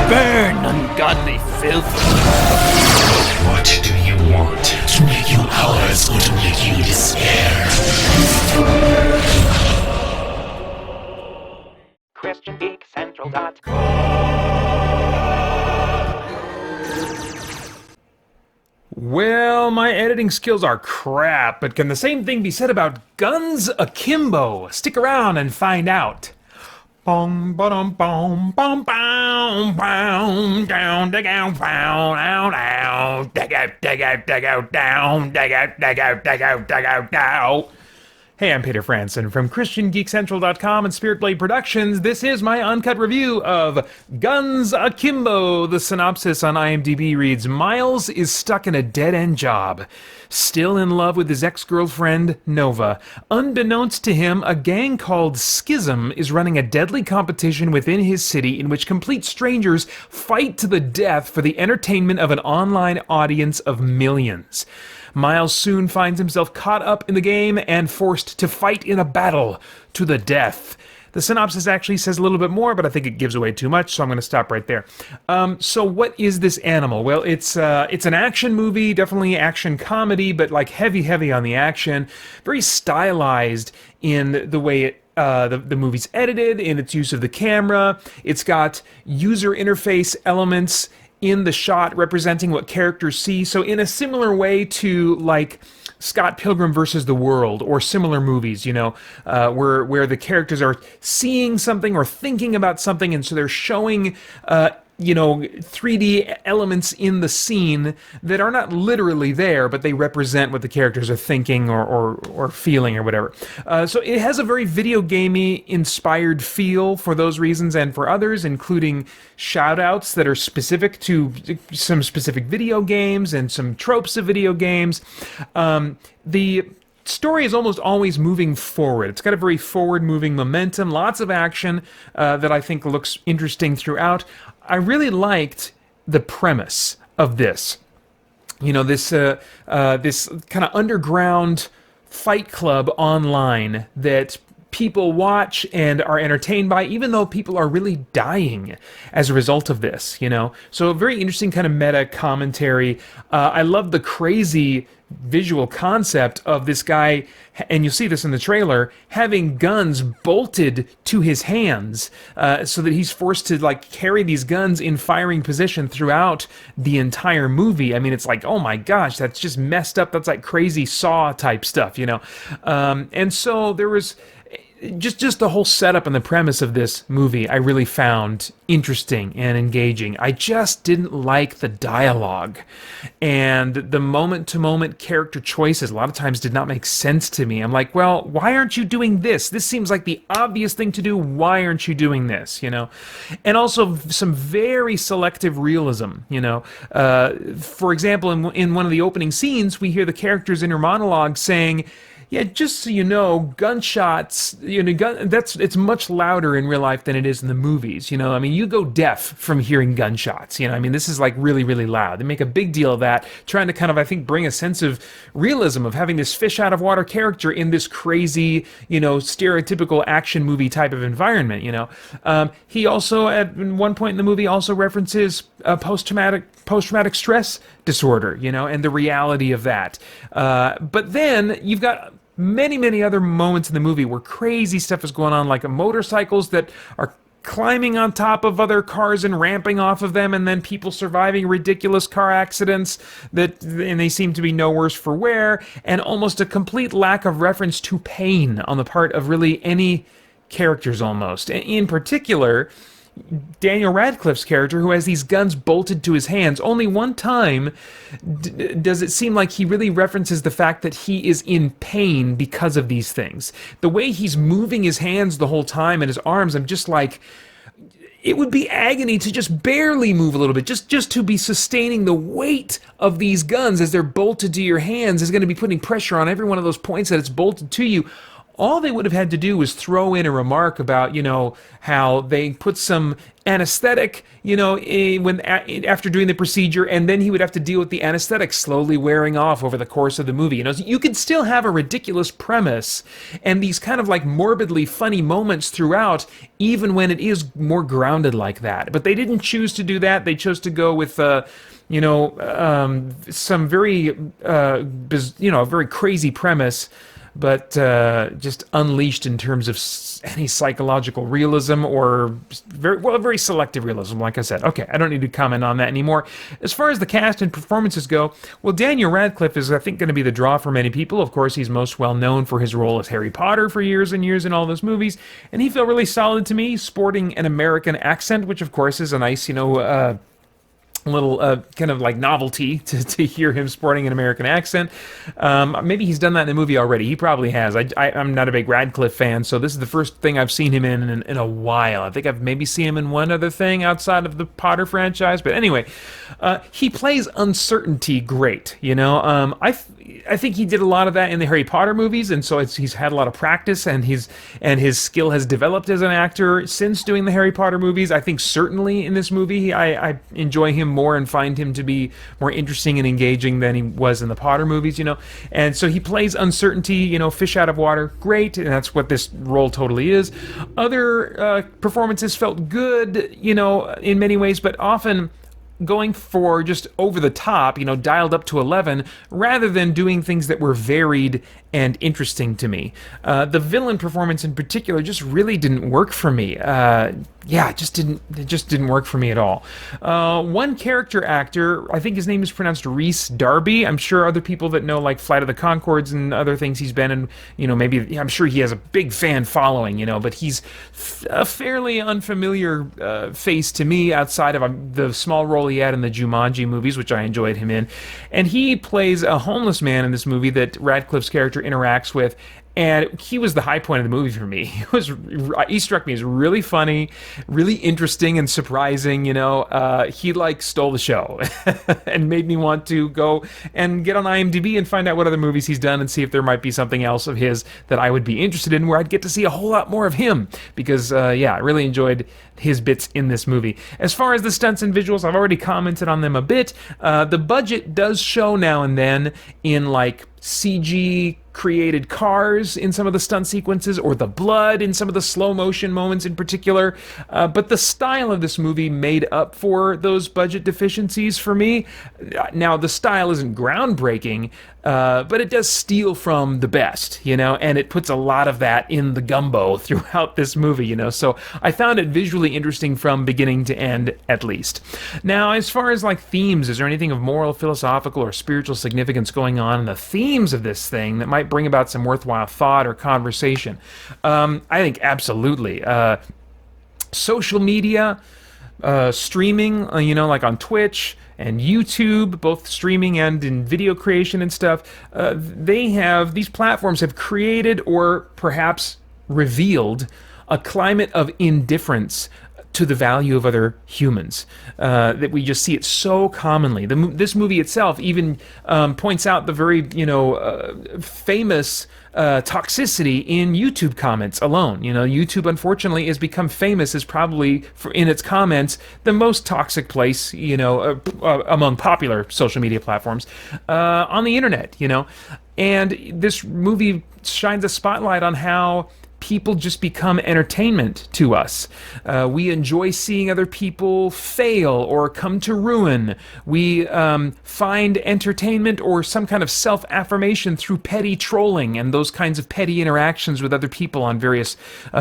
Burn, ungodly filth! What do you want? To make you ours or to make you despair? Well, my editing skills are crap, but can the same thing be said about Guns Akimbo? Stick around and find out. Bong bum bum bum bum bum down dig out down down dig out down dig out down. Hey, I'm Peter Franson from christiangeekcentral.com and Spirit Blade Productions. This is my uncut review of Guns Akimbo. The synopsis on IMDb reads, Miles is stuck in a dead-end job. Still in love with his ex-girlfriend, Nova. Unbeknownst to him, a gang called Schism is running a deadly competition within his city in which complete strangers fight to the death for the entertainment of an online audience of millions. Miles soon finds himself caught up in the game and forced to fight in a battle to the death. The synopsis actually says a little bit more, but I think it gives away too much, so I'm going to stop right there. So what is this animal? Well, it's an action movie, definitely action comedy, but like heavy on the action. Very stylized in the way the movie's edited, in its use of the camera. It's got user interface elements in the shot representing what characters see. So in a similar way to like Scott Pilgrim versus the World or similar movies, you know, where the characters are seeing something or thinking about something, and so they're showing 3D elements in the scene that are not literally there, but they represent what the characters are thinking or feeling or whatever. So it has a very video gamey inspired feel for those reasons and for others, including shout-outs that are specific to some specific video games and some tropes of video games. The story is almost always moving forward. It's got a very forward-moving momentum, lots of action that I think looks interesting throughout. I really liked the premise of this. You know, this kind of underground fight club online that people watch and are entertained by, even though people are really dying as a result of this, you know? So a very interesting kind of meta commentary. I love the crazy visual concept of this guy, and you'll see this in the trailer, having guns bolted to his hands so that he's forced to like carry these guns in firing position throughout the entire movie. I mean, it's like, oh my gosh, that's just messed up. That's like crazy Saw type stuff, you know? And so there was just the whole setup and the premise of this movie I really found interesting and engaging. I just didn't like the dialogue, and the moment-to-moment character choices a lot of times did not make sense to me. I'm like, well, why aren't you doing this? This seems like the obvious thing to do. Why aren't you doing this, you know? And also some very selective realism, you know? For example, in one of the opening scenes, we hear the characters in her monologue saying, yeah, just so you know, gunshots, you know, it's much louder in real life than it is in the movies, you know? I mean, you go deaf from hearing gunshots, you know? I mean, this is like really loud. They make a big deal of that, trying to kind of, I think, bring a sense of realism of having this fish out of water character in this crazy, you know, stereotypical action movie type of environment, you know? He also, at one point in the movie, also references post-traumatic stress disorder, you know, and the reality of that. But then you've got many other moments in the movie where crazy stuff is going on, like motorcycles that are climbing on top of other cars and ramping off of them, and then people surviving ridiculous car accidents and they seem to be no worse for wear, and almost a complete lack of reference to pain on the part of really any characters almost. In particular, Daniel Radcliffe's character, who has these guns bolted to his hands. Only one time does it seem like he really references the fact that he is in pain because of these things. The way he's moving his hands the whole time and his arms, I'm just like, it would be agony to just barely move a little bit, just to be sustaining the weight of these guns as they're bolted to your hands is going to be putting pressure on every one of those points that it's bolted to you. all they would have had to do was throw in a remark about, how they put some anesthetic, after doing the procedure, and then he would have to deal with the anesthetic slowly wearing off over the course of the movie. So you could still have a ridiculous premise and these kind of like morbidly funny moments throughout, even when it is more grounded like that. But they didn't choose to do that. They chose to go with some very very crazy premise, but just unleashed in terms of any psychological realism or very selective realism, like I said. Okay, I don't need to comment on that anymore. As far as the cast and performances go, well, Daniel Radcliffe is, I think, going to be the draw for many people. Of course, he's most well known for his role as Harry Potter for years and years in all those movies, and he felt really solid to me, sporting an American accent, which, of course, is a nice, little kind of like novelty to hear him sporting an American accent. Maybe he's done that in the movie already. He probably has. I'm not a big Radcliffe fan, so this is the first thing I've seen him in a while. I think I've maybe seen him in one other thing outside of the Potter franchise, but anyway, he plays uncertainty great. I think he did a lot of that in the Harry Potter movies, and so he's had a lot of practice, and his skill has developed as an actor since doing the Harry Potter movies. I think certainly in this movie, I enjoy him more and find him to be more interesting and engaging than he was in the Potter movies, And so he plays uncertainty, fish out of water, great, and that's what this role totally is. Other performances felt good, in many ways, but often going for just over the top, dialed up to 11, rather than doing things that were varied and interesting to me. The villain performance in particular just really didn't work for me. It just didn't work for me at all. One character actor, I think his name is pronounced Rhys Darby. I'm sure other people that know like Flight of the Conchords and other things he's been in, maybe I'm sure he has a big fan following, but he's a fairly unfamiliar face to me outside of the small role he had in the Jumanji movies, which I enjoyed him in. And he plays a homeless man in this movie that Radcliffe's character interacts with. And he was the high point of the movie for me. He struck me as really funny, really interesting and surprising. He stole the show and made me want to go and get on IMDb and find out what other movies he's done and see if there might be something else of his that I would be interested in, where I'd get to see a whole lot more of him. Because I really enjoyed his bits in this movie. As far as the stunts and visuals, I've already commented on them a bit. The budget does show now and then in CG created cars in some of the stunt sequences, or the blood in some of the slow motion moments in particular, but the style of this movie made up for those budget deficiencies for me. Now, the style isn't groundbreaking, but it does steal from the best, and it puts a lot of that in the gumbo throughout this movie, so I found it visually interesting from beginning to end, at least. Now, as far as themes, is there anything of moral, philosophical, or spiritual significance going on in the themes of this thing that might bring about some worthwhile thought or conversation? I think absolutely. Social media, streaming, on Twitch and YouTube, both streaming and in video creation and stuff, these platforms have created or perhaps revealed a climate of indifference to the value of other humans, that we just see it so commonly. This movie itself even points out the very famous toxicity in YouTube comments alone. YouTube unfortunately has become famous as probably in its comments the most toxic place among popular social media platforms on the internet. And this movie shines a spotlight on how people just become entertainment to us. We enjoy seeing other people fail or come to ruin. We find entertainment or some kind of self-affirmation through petty trolling and those kinds of petty interactions with other people on various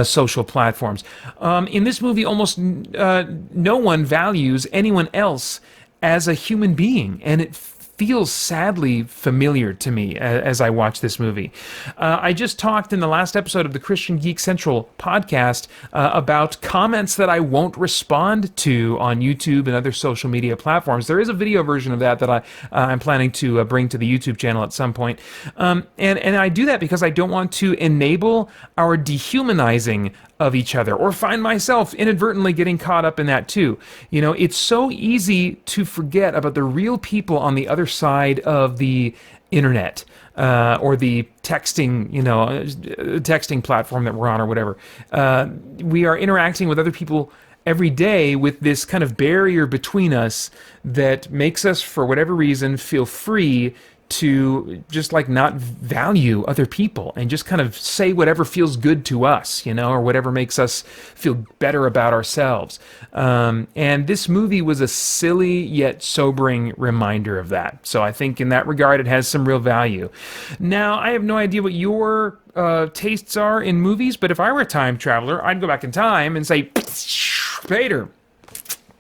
social platforms. In this movie, almost no one values anyone else as a human being, and it feels sadly familiar to me as I watch this movie. I just talked in the last episode of the Christian Geek Central podcast about comments that I won't respond to on YouTube and other social media platforms. There is a video version of that I'm planning to bring to the YouTube channel at some point. And I do that because I don't want to enable our dehumanizing of each other, or find myself inadvertently getting caught up in that too. It's so easy to forget about the real people on the other side of the internet or the texting, texting platform that we're on or whatever. We are interacting with other people every day with this kind of barrier between us that makes us, for whatever reason, feel free to just like not value other people and just kind of say whatever feels good to us, or whatever makes us feel better about ourselves. And this movie was a silly yet sobering reminder of that. So I think in that regard, it has some real value. Now, I have no idea what your tastes are in movies, but if I were a time traveler, I'd go back in time and say, Peter,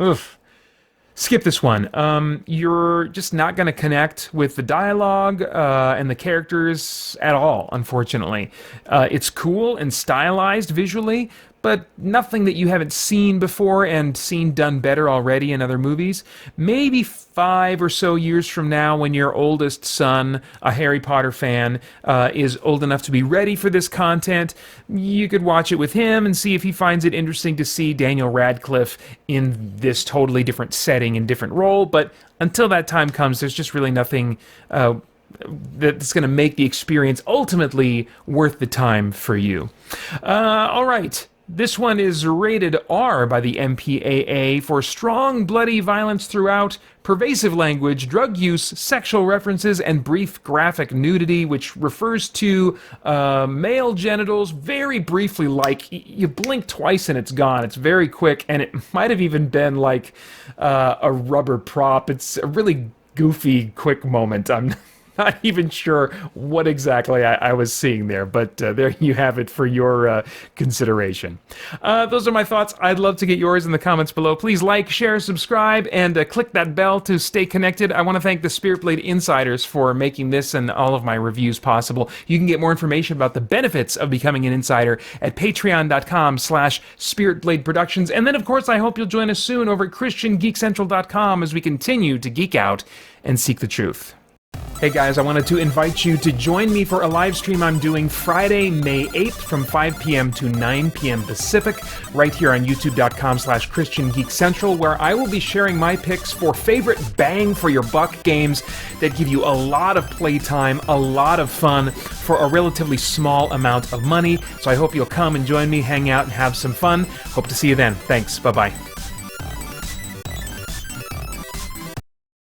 oof. Skip this one. You're just not going to connect with the dialogue and the characters at all, unfortunately. It's cool and stylized visually, but nothing that you haven't seen before and seen done better already in other movies. Maybe 5 or so years from now, when your oldest son, a Harry Potter fan, is old enough to be ready for this content, you could watch it with him and see if he finds it interesting to see Daniel Radcliffe in this totally different setting and different role. But until that time comes, there's just really nothing that's going to make the experience ultimately worth the time for you. All right. This one is rated R by the MPAA for strong, bloody violence throughout, pervasive language, drug use, sexual references, and brief graphic nudity, which refers to male genitals very briefly, like you blink twice and it's gone. It's very quick, and it might have even been like a rubber prop. It's a really goofy, quick moment. I'm not even sure what exactly I was seeing there, but there you have it for your consideration. Those are my thoughts. I'd love to get yours in the comments below. Please like, share, subscribe, and click that bell to stay connected. I want to thank the Spirit Blade Insiders for making this and all of my reviews possible. You can get more information about the benefits of becoming an insider at patreon.com/Spirit Blade Productions. And then, of course, I hope you'll join us soon over at christiangeekcentral.com as we continue to geek out and seek the truth. Hey guys, I wanted to invite you to join me for a live stream I'm doing Friday, May 8th from 5 p.m. to 9 p.m. Pacific, right here on youtube.com/ChristianGeekCentral, where I will be sharing my picks for favorite bang-for-your-buck games that give you a lot of playtime, a lot of fun, for a relatively small amount of money. So I hope you'll come and join me, hang out, and have some fun. Hope to see you then. Thanks. Bye-bye.